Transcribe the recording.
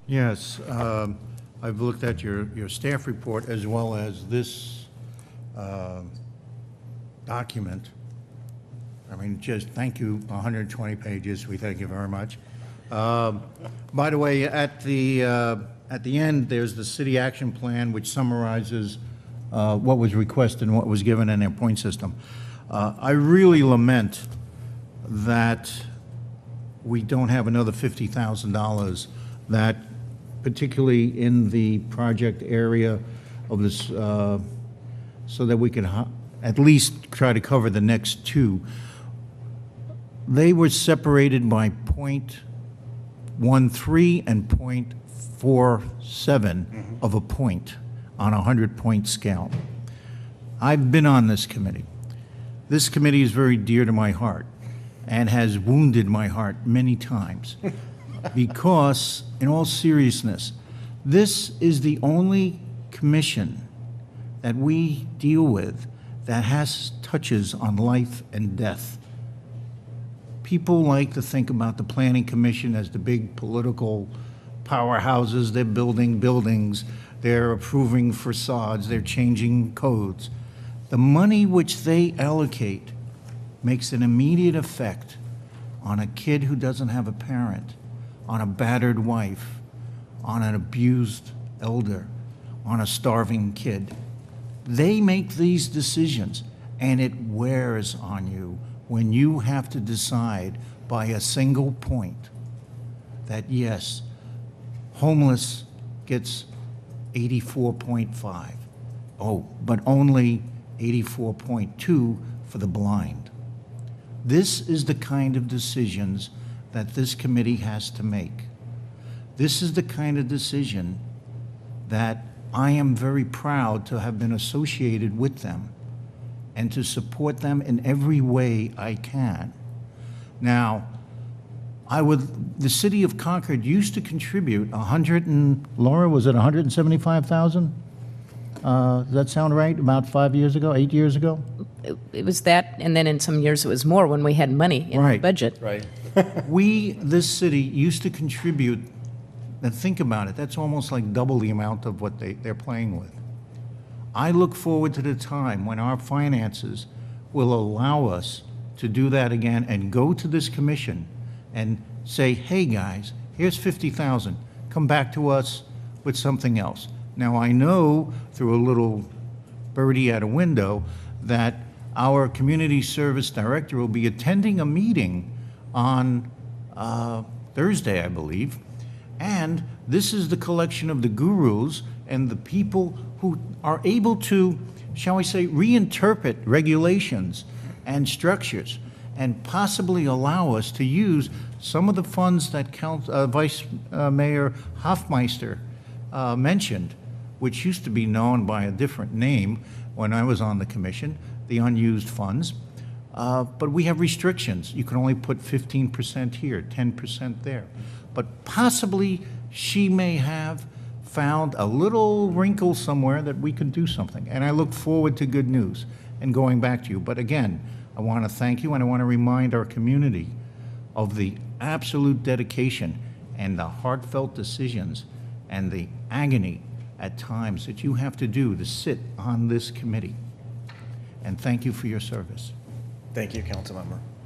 Yes, I've looked at your staff report as well as this document. I mean, just thank you, 120 pages, we thank you very much. By the way, at the end, there's the city action plan, which summarizes what was requested and what was given in their point system. I really lament that we don't have another $50,000 that, particularly in the project area of this, so that we can at least try to cover the next two. They were separated by .13 and .47 of a point on a 100-point scale. I've been on this committee. This committee is very dear to my heart and has wounded my heart many times because, in all seriousness, this is the only commission that we deal with that has touches on life and death. People like to think about the Planning Commission as the big political powerhouses. They're building buildings, they're approving facades, they're changing codes. The money which they allocate makes an immediate effect on a kid who doesn't have a parent, on a battered wife, on an abused elder, on a starving kid. They make these decisions, and it wears on you when you have to decide by a single point that, yes, homeless gets 84.5. Oh, but only 84.2 for the blind. This is the kind of decisions that this committee has to make. This is the kind of decision that I am very proud to have been associated with them and to support them in every way I can. Now, the city of Concord used to contribute Laura, was it 175,000? Does that sound right? About 5 years ago, 8 years ago? It was that, and then in some years it was more when we had money in the budget. Right. This city used to contribute, and think about it, that's almost like double the amount of what they're playing with. I look forward to the time when our finances will allow us to do that again and go to this commission and say, hey guys, here's 50,000, come back to us with something else. Now I know through a little birdie at a window that our community service director will be attending a meeting on Thursday, I believe, and this is the collection of the gurus and the people who are able to, shall we say, reinterpret regulations and structures and possibly allow us to use some of the funds that Vice Mayor Hofmeister mentioned, which used to be known by a different name when I was on the commission, the unused funds. But we have restrictions. You can only put 15% here, 10% there. But possibly she may have found a little wrinkle somewhere that we could do something. And I look forward to good news and going back to you. But again, I want to thank you and I want to remind our community of the absolute dedication and the heartfelt decisions and the agony at times that you have to do to sit on this committee. And thank you for your service. Thank you, Councilmember.